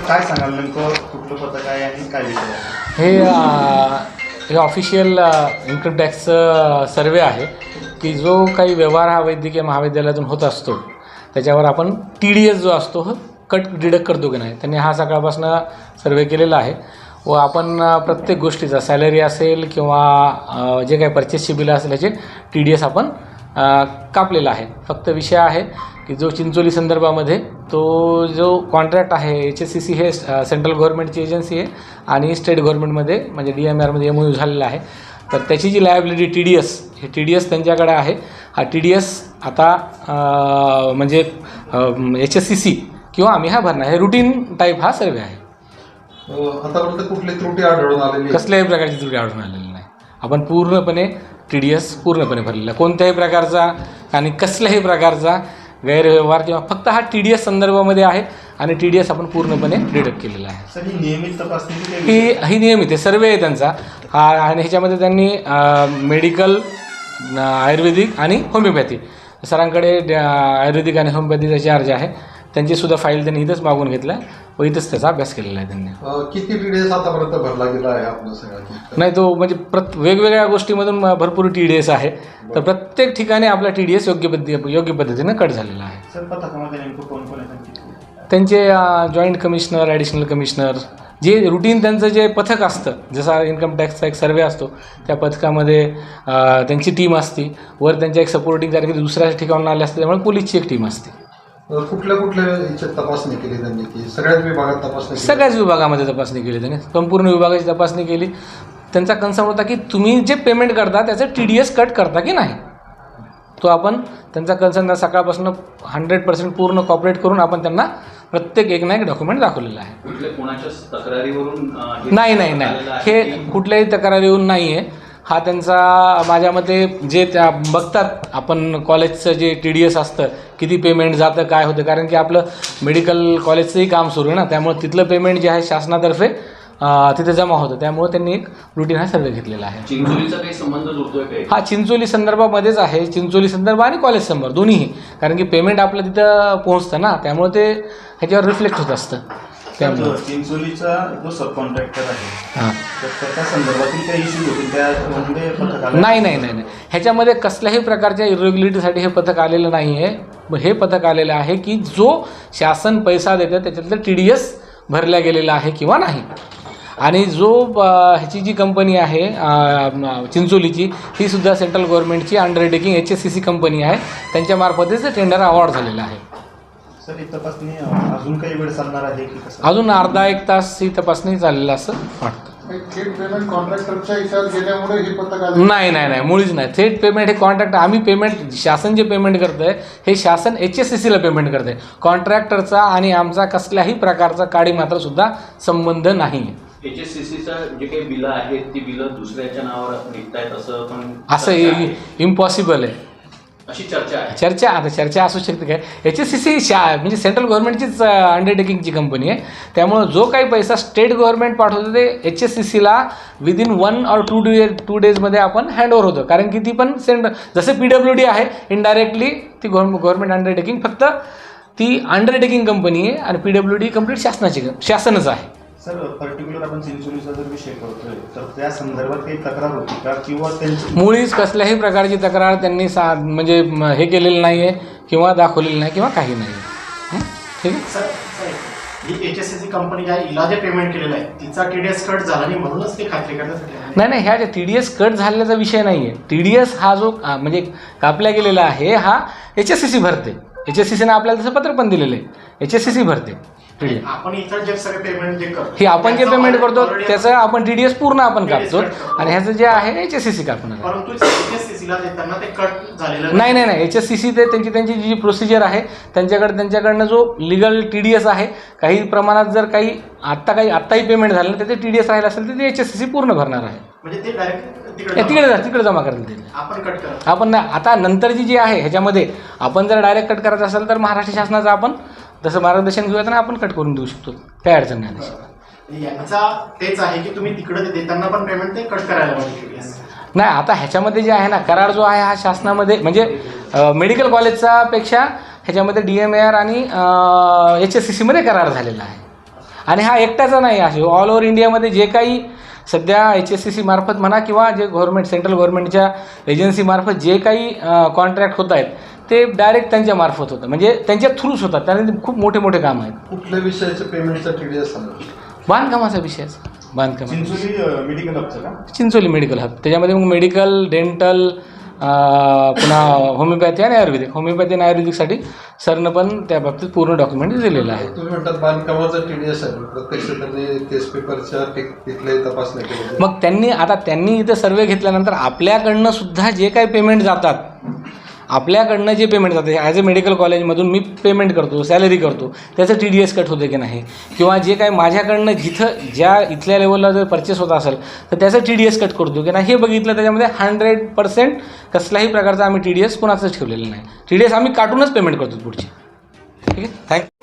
काय सांगाल नेमकं कुठलं पथक आहे आणि काय विषय आहे? हे ऑफिशियल इन्कम टॅक्स सर्वे आहे की जो काही व्यवहार हा वैद्यकीय महाविद्यालयातून होत असतो त्याच्यावर आपण TDS जो असतो कट डिडक्ट करतो की नाही. त्यांनी हा सकाळपासून सर्वे केलेला आहे व आपण प्रत्येक गोष्टीचा सॅलरी असेल किंवा जे काही परचेसची बिलं असेल ह्याचे TDS आपण कापलेला आहे. फक्त विषय आहे की जो चिंचोली संदर्भामध्ये तो जो कॉन्ट्रॅक्ट आहे HSCC हे सेंट्रल गव्हर्नमेंटची एजन्सी आहे आणि स्टेट गव्हर्नमेंटमध्ये म्हणजे DMRमध्ये MOU झालेला आहे. तर त्याची जी लायबिलिटी TDS हे TDS त्यांच्याकडे आहे. हा TDS आता म्हणजे HSCC किंवा आम्ही हा भरणार हे रुटीन टाईप हा सर्वे आहे. आतापर्यंत कुठली त्रुटी आढळून आलेली? कसल्याही प्रकारची त्रुटी आढळून आलेली नाही. आपण पूर्णपणे TDS पूर्णपणे भरलेला कोणत्याही प्रकारचा आणि कसल्याही प्रकारचा गैरव्यवहार किंवा फक्त हा TDS संदर्भामध्ये आहे आणि TDS आपण पूर्णपणे डिडक्ट केलेला आहे. सर ही नियमित तपासणी ही नियमित आहे. सर्वे आहे त्यांचा हा आणि ह्याच्यामध्ये त्यांनी मेडिकल आयुर्वेदिक आणि होमिओपॅथी सरांकडे आयुर्वेदिक आणि होमिओपॅथीचा चार्ज आहे. त्यांचीसुद्धा फाईल त्यांनी इथंच मागून घेतला व इथंच त्याचा अभ्यास केलेला आहे त्यांनी. किती TDS आतापर्यंत भरला गेला आहे आपलं सगळं? नाही तो म्हणजे वेगवेगळ्या गोष्टीमधून भरपूर TDS आहे. तर प्रत्येक ठिकाणी आपला TDS योग्य पद्धतीनं कट झालेला आहे. सर पथकामध्ये नेमकं कोण कोण आहे? त्यांचे जॉईंट कमिशनर ॲडिशनल कमिशनर जे रुटीन त्यांचं जे पथक असतं जसा इन्कम टॅक्सचा एक सर्वे असतो त्या पथकामध्ये त्यांची टीम असते. वर त्यांच्या एक सपोर्टिंग तारखे दुसऱ्या ठिकाणून आले असते त्यामुळे पोलीसची एक टीम असते. कुठल्या याच्यात तपासणी केली त्यांनी की सगळ्याच विभागात तपासणी? सगळ्याच विभागामध्ये तपासणी केली त्यांनी. संपूर्ण विभागाची तपासणी केली. त्यांचा कन्सर्न होता की तुम्ही जे पेमेंट करता त्याचं TDS कट करता की नाही. तो आपण त्यांचा कन्सर्न सकाळपासून 100% पूर्ण कॉपरेट करून आपण त्यांना प्रत्येक एक ना एक डॉक्युमेंट दाखवलेलं आहे. कुठल्या कोणाच्या तक्रारीवरून नाही हे कुठल्याही तक्रारीवरून नाही आहे. हा त्यांचा माझ्या मते जे त्या बघतात आपण कॉलेजचं जे TDS असतं किती पेमेंट जातं काय होतं कारण की आपलं मेडिकल कॉलेजचंही काम सुरू आहे ना त्यामुळे तिथलं पेमेंट जे आहे शासनातर्फे तिथे जमा होतं त्यामुळे त्यांनी एक रुटीन हा सर्वे घेतलेला आहे. चिंचोलीचा काही संबंध जोडतोय काय? हा चिंचोली संदर्भामध्येच आहे. चिंचोली संदर्भ आणि कॉलेज संदर्भ दोन्हीही कारण की पेमेंट आपलं तिथं पोहोचतं ना त्यामुळे ते ह्याच्यावर रिफ्लेक्ट होत असतं. त्यामुळे चिंचोलीचा जो सब कॉन्ट्रॅक्टर आहे हां तर त्या संदर्भातील काही इश्यू होतील त्यामध्ये पथकाला नाही ह्याच्यामध्ये कसल्याही प्रकारच्या इरेग्युलरिटीसाठी हे पथक आलेलं नाही आहे. हे पथक आलेलं आहे की जो शासन पैसा देतं त्याच्यातलं TDS भरल्या गेलेला आहे किंवा नाही. आणि जो ह्याची जी कंपनी आहे चिंचोलीची ही सुद्धा सेंट्रल गव्हर्नमेंटची अंडरटेकिंग HSCC कंपनी आहे. त्यांच्यामार्फतच टेंडर अवॉर्ड झालेला आहे. सर ही तपासणी अजून काही वेळ चालणार आहे की कसं? अजून अर्धा एक तास ही तपासणी चाललेलं असं वाटतं. थेट पेमेंट कॉन्ट्रॅक्टरच्या हिशोब गेल्यामुळे हे पथक आलं? नाही मुळीच नाही. थेट पेमेंट हे कॉन्ट्रॅक्ट आम्ही पेमेंट शासन जे पेमेंट करतं आहे हे शासन HSCCला पेमेंट करतं आहे. कॉन्ट्रॅक्टरचा आणि आमचा कसल्याही प्रकारचा काडी मात्र सुद्धा संबंध नाही आहे. HSCCचं जे काही बिलं आहेत ती बिलं दुसऱ्याच्या नावावर निघतायत असं इम्पॉसिबल आहे. अशी चर्चा आहे. चर्चा असू शकते काय. HSCC म्हणजे सेंट्रल गव्हर्नमेंटचीच अंडरटेकिंगची कंपनी आहे त्यामुळं जो काही पैसा स्टेट गव्हर्नमेंट पाठवतं ते HSCCला विदिन 1 or 2 डेजमध्ये आपण हँडओव्हर होतं कारण की ती पण जसं PWD आहे इनडायरेक्टली ती गव्हर्नमेंट अंडरटेकिंग फक्त ती अंडरटेकिंग कंपनी आहे आणि PWD कंप्लीट शासनच आहे. सर पर्टिक्युलर आपण चिंचोलीचा जर विषय करतोय तर त्या संदर्भात काही तक्रार होती का किंवा त्यांची मुळीच कसल्याही प्रकारची तक्रार त्यांनी म्हणजे हे केलेलं नाही आहे किंवा दाखवलेलं नाही किंवा काही नाही आहे. ठीक आहे सर ही HSCC कंपनी ज्या इलाजे पेमेंट केलेलं आहे तिचा TDS कट झाला नाही म्हणूनच ते खात्री करण्यासाठी नाही ह्या ज्या TDS कट झालेला विषय नाही आहे. TDS हा जो म्हणजे कापला गेलेला आहे हा HSCC भरते. HSCCनं आपल्याला तसं पत्र पण दिलेलं आहे. HSCC भरते. आपण इतर जे सगळे पेमेंट जे करतो हे आपण जे पेमेंट करतो त्याचं आपण TDS पूर्ण आपण कापतो आणि ह्याचं जे आहे HSCC कापणार. परंतु HSCCला देताना ते कट झालेलं नाही HSCC ते त्यांची जी प्रोसिजर आहे त्यांच्याकडनं जो लिगल TDS आहे काही प्रमाणात जर काही आत्ताही पेमेंट झालं तर ते TDS राहिलं असेल तर ते HSCC पूर्ण भरणार आहे. म्हणजे ते डायरेक्ट तिकडे जमा करायला ते आपण कट करतो. आपण आता नंतरची जी आहे ह्याच्यामध्ये आपण जर डायरेक्ट कट करायचं असेल तर महाराष्ट्र शासनाचं आपण तसं मार्गदर्शन घेऊया तर आपण कट करून देऊ शकतो. काय अडचण नाही. यांचा तेच आहे की तुम्ही तिकडे देताना पण पेमेंट ते कट करायला पाहिजे. नाही आता ह्याच्यामध्ये जे आहे ना करार जो आहे हा शासनामध्ये म्हणजे मेडिकल कॉलेजचा पेक्षा ह्याच्यामध्ये DMAR आणि HSCCमध्ये करार झालेला आहे. आणि हा एकट्याचा नाही आहे, ऑल ओव्हर इंडियामध्ये जे काही सध्या HSCC मार्फत म्हणा किंवा जे गव्हर्नमेंट सेंट्रल गव्हर्नमेंटच्या एजन्सीमार्फत जे काही कॉन्ट्रॅक्ट होत आहेत ते डायरेक्ट त्यांच्या मार्फत होतं, म्हणजे त्यांच्या थ्रूच होतात. त्याने खूप मोठे मोठे काम आहेत. कुठल्या विषयाचं पेमेंटचा TDS सांगा. बांधकामाचा विषयच, बांधकाम. चिंचोली मेडिकल हबचं का? चिंचोली मेडिकल हब, त्याच्यामध्ये मग मेडिकल, डेंटल, पुन्हा होमिओपॅथी आणि आयुर्वेदिक. होमिओपॅथी आणि आयुर्वेदिकसाठी सरनं पण त्या बाबतीत पूर्ण डॉक्युमेंट दिलेलं आहे. तुम्ही म्हणतात बांधकामाचा TDS आहे, प्रत्यक्ष त्यांनी केस पेपरच्या तिथल्याही तपासण्या केल्या. मग त्यांनी इथं सर्वे घेतल्यानंतर आपल्याकडनं सुद्धा जे काही पेमेंट जातात, आपल्याकडनं जे पेमेंट जातं ॲज अ मेडिकल कॉलेजमधून मी पेमेंट करतो, सॅलरी करतो, त्याचं TDS कट होतं की नाही, किंवा जे काही माझ्याकडनं जिथं इथल्या लेवलला जर परचेस होत असेल तर त्याचं TDS कट करतो की नाही हे बघितलं. त्याच्यामध्ये 100% कसल्याही प्रकारचा आम्ही TDS कुणाचंच ठेवलेलं नाही. TDS आम्ही काटूनच पेमेंट करतो पुढची. ठीक आहे, थँक्यू.